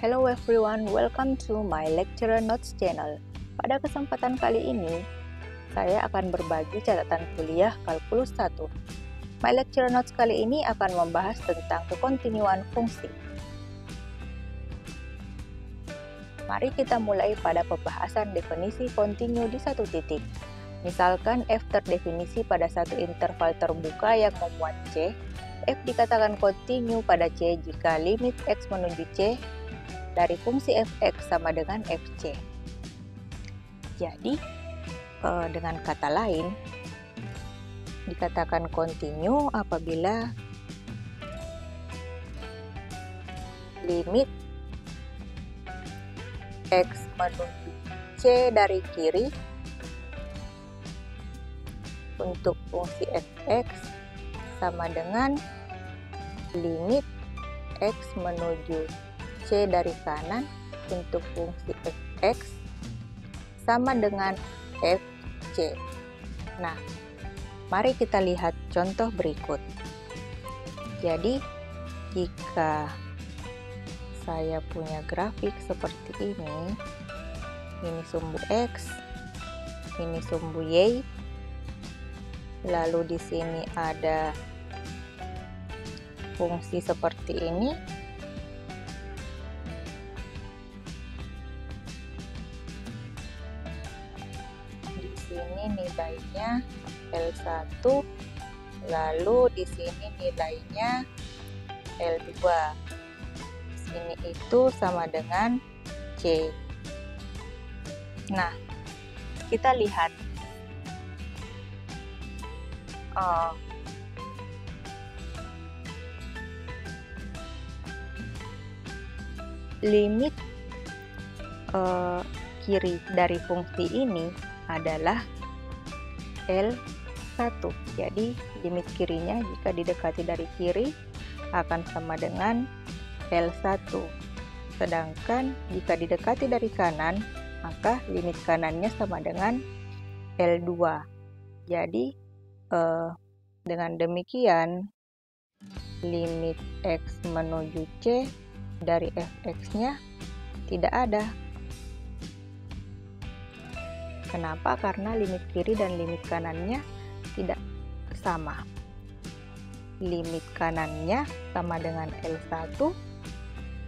Hello everyone, welcome to my lecturer notes channel. Pada kesempatan kali ini, saya akan berbagi catatan kuliah kalkulus 1. My lecturer notes kali ini akan membahas tentang kekontinuan fungsi. Mari kita mulai pada pembahasan definisi kontinu di satu titik. Misalkan f terdefinisi pada satu interval terbuka yang memuat c, f dikatakan kontinu pada c jika limit x menuju c dari fungsi fx sama dengan fc. Jadi, dengan kata lain, dikatakan kontinu apabila limit x menuju c dari kiri untuk fungsi fx sama dengan limit x menuju c dari kanan untuk fungsi fx sama dengan fc. Nah, mari kita lihat contoh berikut. Jadi, jika saya punya grafik seperti ini sumbu x, ini sumbu y, lalu di sini ada fungsi seperti ini. Sini nilainya L1, lalu di sini nilainya L2. Sini itu sama dengan C. Nah, kita lihat limit kiri dari fungsi ini adalah L1. Jadi limit kirinya jika didekati dari kiri akan sama dengan L1. Sedangkan jika didekati dari kanan, maka limit kanannya sama dengan L2. Jadi dengan demikian limit x menuju c dari fx-nya tidak ada. Kenapa? Karena limit kiri dan limit kanannya tidak sama. Limit kanannya sama dengan L1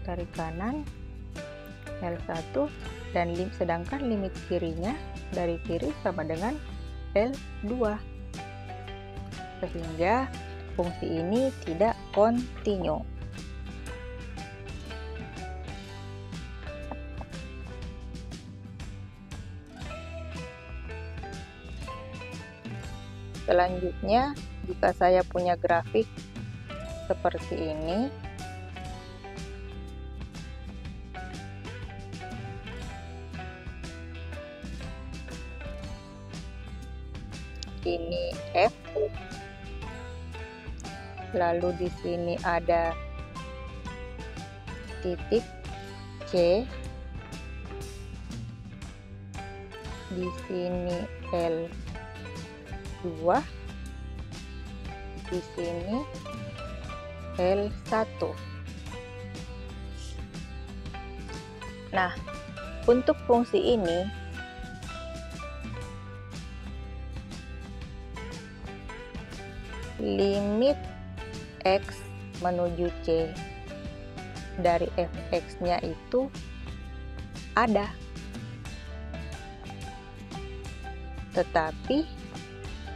dari kanan L1 dan sedangkan limit kirinya dari kiri sama dengan L2. Sehingga fungsi ini tidak kontinu. Selanjutnya, jika saya punya grafik seperti ini, ini F, lalu di sini ada titik C, di sini L2, di sini L1. Nah, untuk fungsi ini limit x menuju c dari fx-nya itu ada, tetapi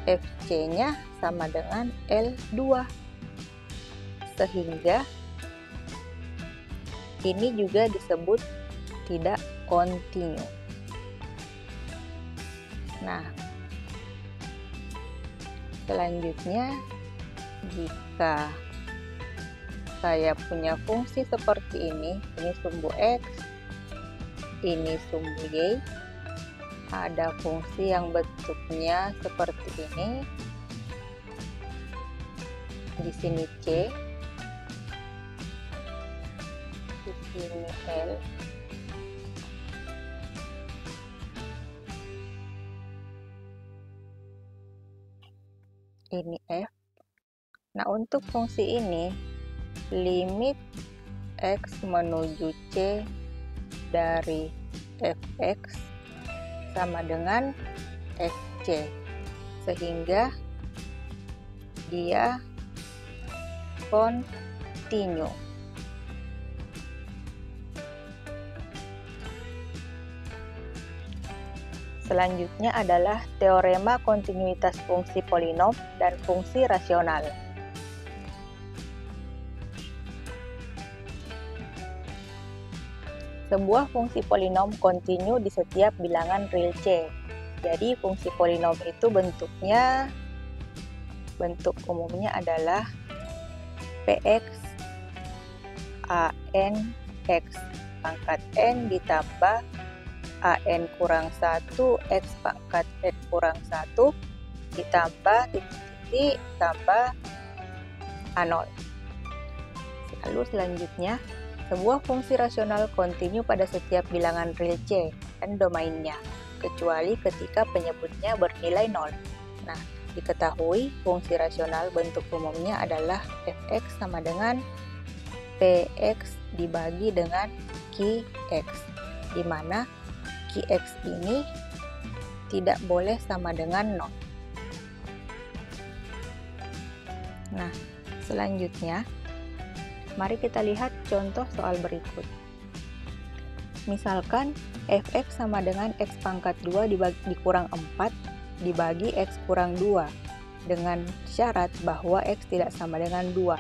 fc-nya sama dengan L2, sehingga ini juga disebut tidak kontinu. Nah, selanjutnya jika saya punya fungsi seperti ini sumbu x, ini sumbu y, ada fungsi yang bentuknya seperti ini, di sini c, di sini l, ini f. Nah, untuk fungsi ini limit X menuju C dari Fx sama dengan Fc, sehingga dia kontinu. Selanjutnya adalah teorema kontinuitas fungsi polinom dan fungsi rasional. Sebuah fungsi polinom kontinu di setiap bilangan real C. Jadi fungsi polinom itu bentuk umumnya adalah Px an x pangkat n ditambah an kurang 1 x pangkat n kurang 1 ditambah titik-titik tambah A0. Lalu selanjutnya, sebuah fungsi rasional kontinu pada setiap bilangan real C dan domainnya, kecuali ketika penyebutnya bernilai 0. Nah, diketahui fungsi rasional bentuk umumnya adalah Fx sama dengan Px dibagi dengan Qx, di mana Qx ini tidak boleh sama dengan 0. Nah, selanjutnya, mari kita lihat contoh soal berikut. Misalkan Fx sama dengan x pangkat 2 dikurang 4 dibagi x kurang 2, dengan syarat bahwa x tidak sama dengan 2.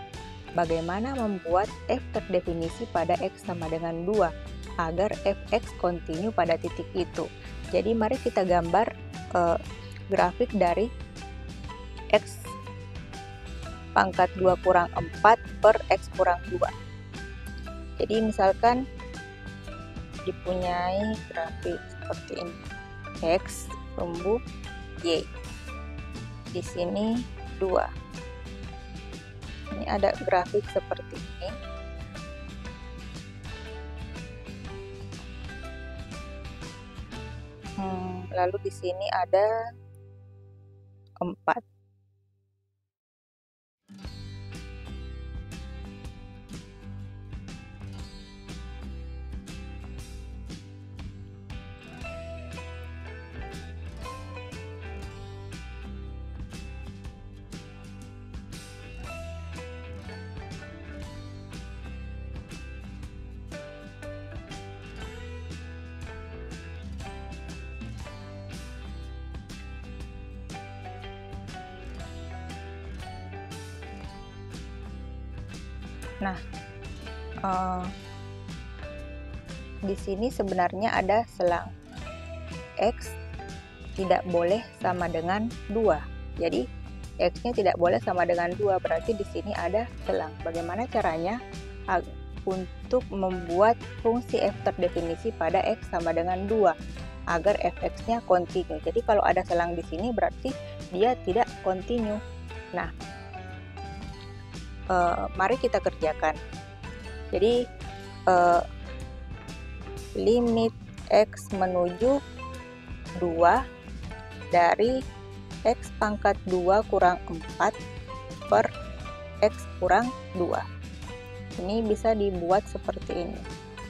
Bagaimana membuat f terdefinisi pada x sama dengan 2 agar fx kontinu pada titik itu? Jadi mari kita gambar grafik dari x pangkat 2 kurang 4 per x kurang 2. Jadi misalkan dipunyai grafik seperti ini, x tumbuh y, di sini 2. Ini ada grafik seperti ini. Lalu di sini ada 4. Nah, di sini sebenarnya ada selang. X tidak boleh sama dengan 2. Jadi, X-nya tidak boleh sama dengan 2, berarti di sini ada selang. Bagaimana caranya untuk membuat fungsi f terdefinisi pada X sama dengan 2 agar fx-nya kontinu? Jadi, kalau ada selang di sini berarti dia tidak kontinu. Nah, mari kita kerjakan. Jadi limit x menuju 2 dari x pangkat 2 kurang 4 per x kurang 2. Ini bisa dibuat seperti ini.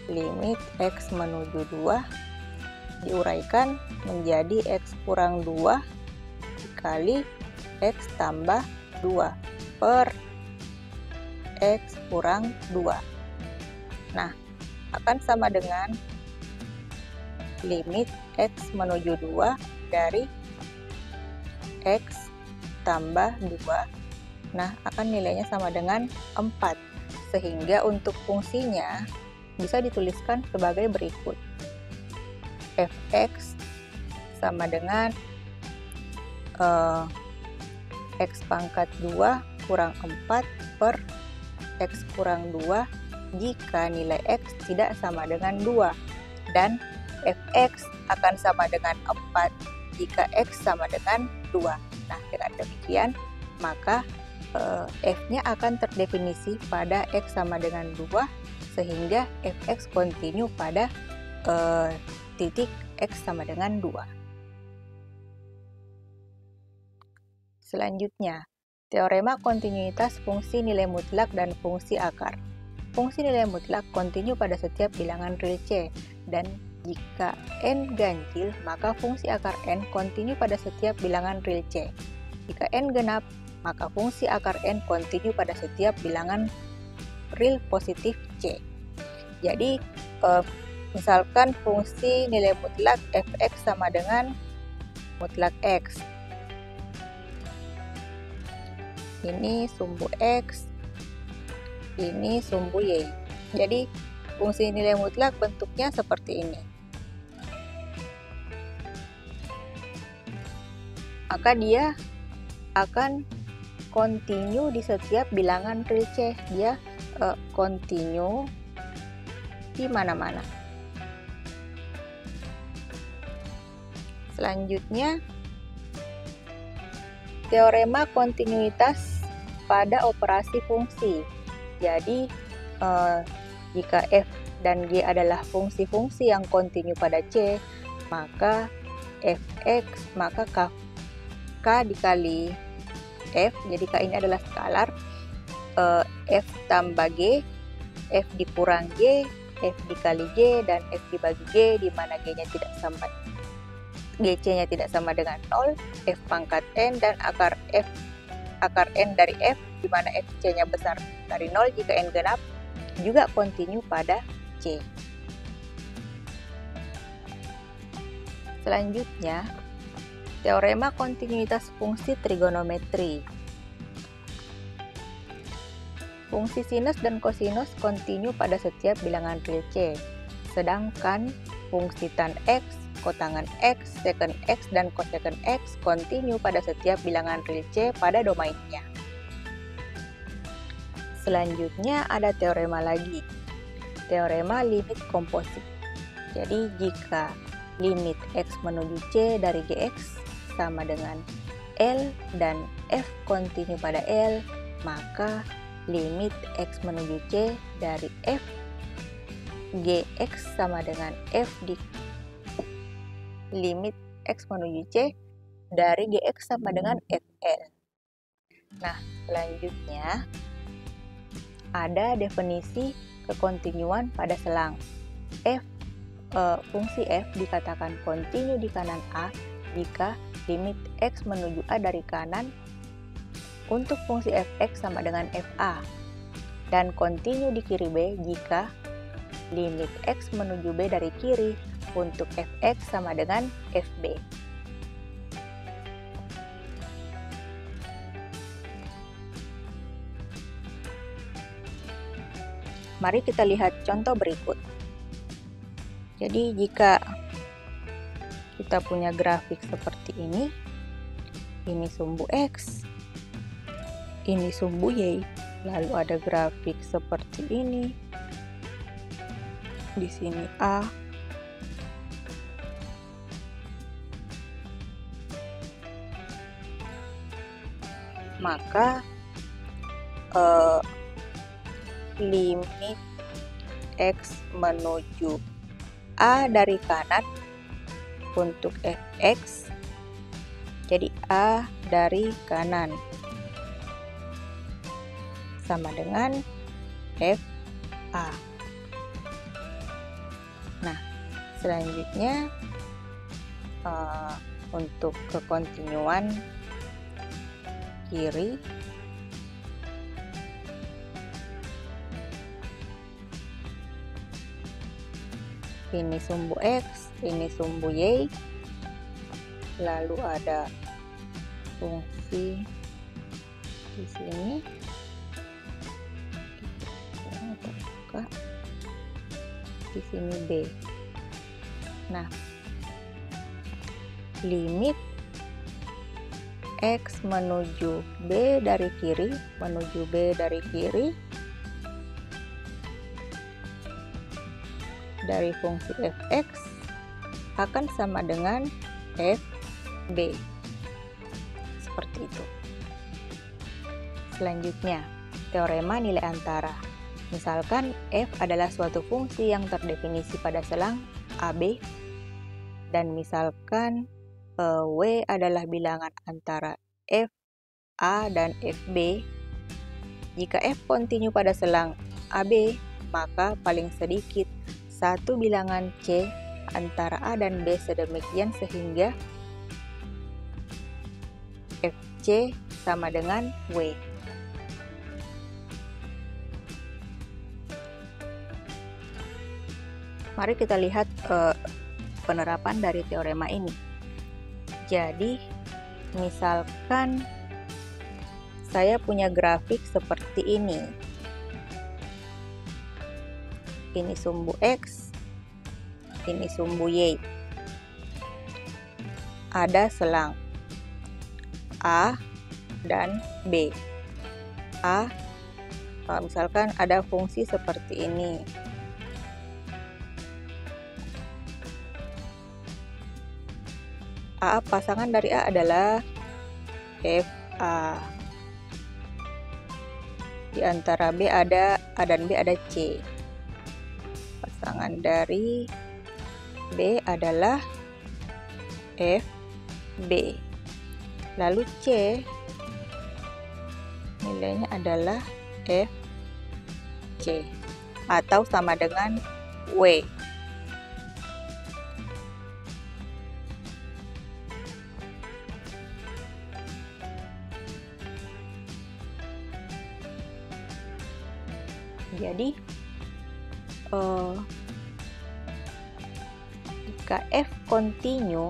Limit x menuju 2 diuraikan menjadi x kurang 2 dikali x tambah 2 per x kurang 2. Nah, akan sama dengan limit x menuju 2 dari x tambah 2. Nah, akan nilainya sama dengan 4. Sehingga untuk fungsinya bisa dituliskan sebagai berikut. Fx sama dengan x pangkat 2 kurang 4 per x kurang 2 jika nilai x tidak sama dengan 2, dan fx akan sama dengan 4 jika x sama dengan 2. Nah, dengan demikian maka f-nya akan terdefinisi pada x sama dengan 2 sehingga fx kontinu pada titik x sama dengan 2. Selanjutnya, teorema kontinuitas fungsi nilai mutlak dan fungsi akar. fungsi nilai mutlak kontinu pada setiap bilangan real C, dan jika n ganjil, maka fungsi akar n kontinu pada setiap bilangan real C. Jika n genap, maka fungsi akar n kontinu pada setiap bilangan real positif C. Jadi, misalkan fungsi nilai mutlak fx sama dengan mutlak x. Ini sumbu x, ini sumbu y. Jadi, fungsi nilai mutlak bentuknya seperti ini. Maka dia akan kontinu di setiap bilangan real C. Dia kontinu di mana-mana. Selanjutnya, teorema kontinuitas pada operasi fungsi. Jadi, jika f dan g adalah fungsi-fungsi yang kontinu pada C, maka fx, maka k dikali f, jadi k ini adalah skalar, f tambah g, f dikurang g, f dikali g, dan f dibagi g, di mana g-nya tidak sama, gc-nya tidak sama dengan 0, f pangkat n, dan akar n dari f, di mana fc-nya besar dari 0 jika n genap, juga kontinu pada C. Selanjutnya, teorema kontinuitas fungsi trigonometri. Fungsi sinus dan kosinus kontinu pada setiap bilangan real C, sedangkan fungsi tan x, kotangen x, seken x, dan koseken x kontinu pada setiap bilangan real C pada domainnya. Selanjutnya ada teorema lagi, teorema limit komposit. Jadi jika limit x menuju C dari gx sama dengan L dan f kontinu pada L, maka limit x menuju C dari f gx sama dengan f di limit x menuju C dari gx sama dengan fl. Nah, selanjutnya ada definisi kekontinuan pada selang. Fungsi f dikatakan kontinu di kanan A jika limit x menuju A dari kanan untuk fungsi fx sama dengan fa, dan kontinu di kiri B jika limit x menuju B dari kiri untuk fx sama dengan fb. Mari kita lihat contoh berikut. Jadi jika kita punya grafik seperti ini sumbu X, ini sumbu Y, lalu ada grafik seperti ini, di sini A, maka limit x menuju A dari kanan untuk fx, jadi A dari kanan sama dengan fa. Nah, selanjutnya untuk kekontinuan kiri, ini sumbu X, ini sumbu Y, lalu ada fungsi di sini, di sini B. Nah, limit X menuju B dari kiri, dari fungsi fx akan sama dengan fb. Seperti itu. Selanjutnya, teorema nilai antara. Misalkan f adalah suatu fungsi yang terdefinisi pada selang AB, dan misalkan w adalah bilangan antara f, a, dan fb. Jika f kontinu pada selang AB, maka paling sedikit satu bilangan C antara A dan B sedemikian sehingga FC sama dengan W. Mari kita lihat penerapan dari teorema ini. Jadi, misalkan saya punya grafik seperti ini. Ini sumbu X, ini sumbu Y. Ada selang A dan B. Misalkan ada fungsi seperti ini. Pasangan dari A adalah FA. Di antara B ada A dan B ada C. Pasangan dari B adalah FB. Lalu C nilainya adalah FC atau sama dengan W. Jadi jika F kontinu,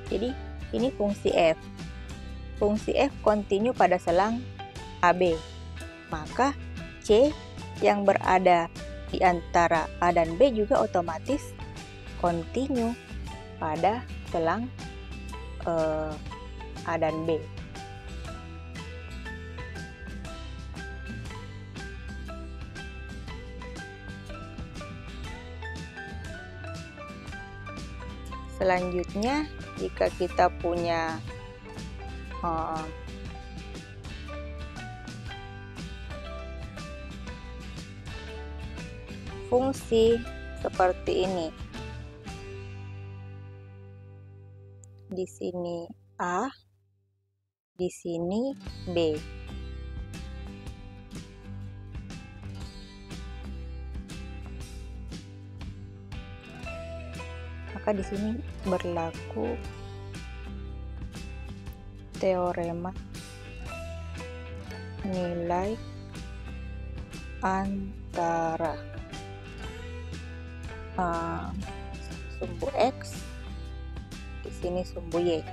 jadi ini fungsi F. Fungsi F kontinu pada selang AB, maka C yang berada di antara A dan B juga otomatis kontinu pada selang A dan B. Selanjutnya, jika kita punya fungsi seperti ini, di sini A, di sini B. Maka di sini berlaku teorema nilai antara sumbu X, di sini sumbu Y.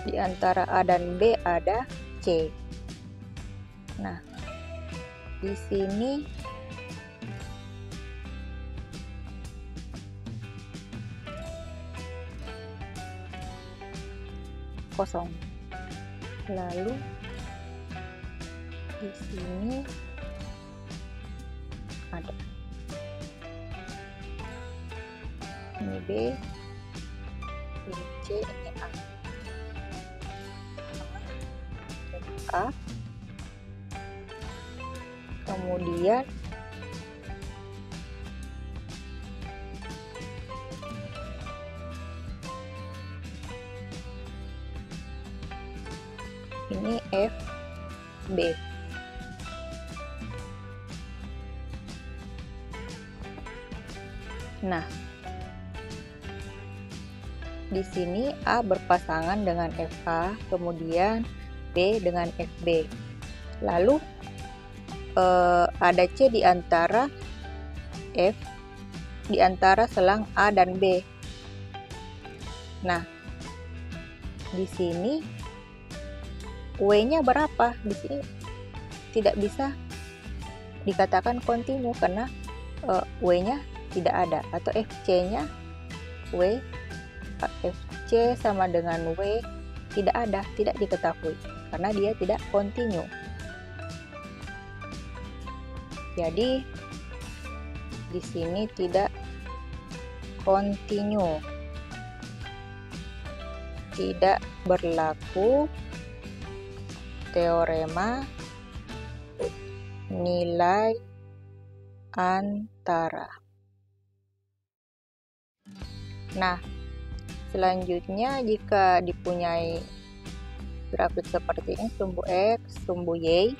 Di antara A dan B ada C. Nah, di sini kosong. Lalu di sini ada. Ini B, ini C, ini A. A. Kemudian ini FB. Nah, di sini A berpasangan dengan FA, kemudian B dengan FB. Lalu ada C di antara di antara selang A dan B. Nah, di sini W-nya berapa? Di sini tidak bisa dikatakan kontinu karena W-nya tidak ada, atau FC-nya FC sama dengan W tidak ada, tidak diketahui karena dia tidak kontinu. Jadi di sini tidak kontinu, tidak berlaku teorema nilai antara. Nah, selanjutnya jika dipunyai grafik seperti ini, sumbu X, sumbu Y,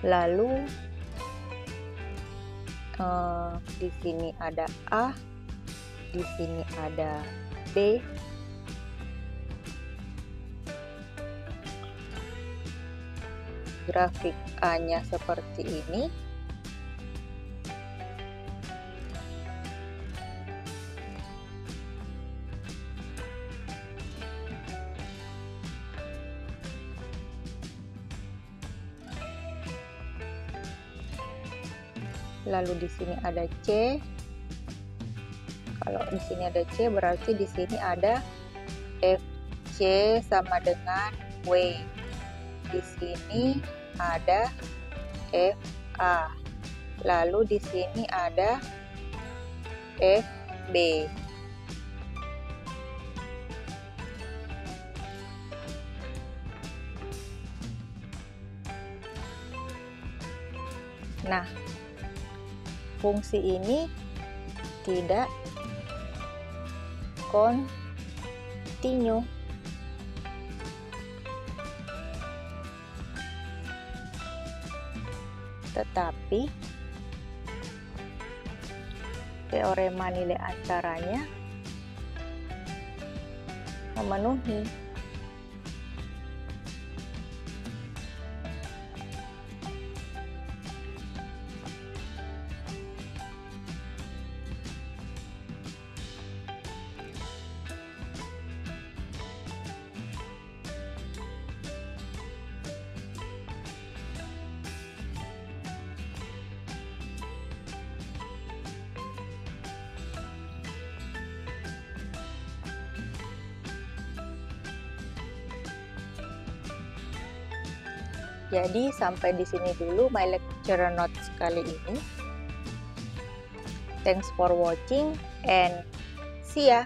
lalu di sini ada A, di sini ada B, grafik A-nya seperti ini, lalu di sini ada C. Kalau di sini ada C, berarti di sini ada FC sama dengan W. Di sini ada FA. Lalu di sini ada FB. Nah, fungsi ini tidak kontinu. Tetapi teorema nilai antaranya memenuhi. Jadi sampai di sini dulu my lecture notes kali ini. Thanks for watching and see ya.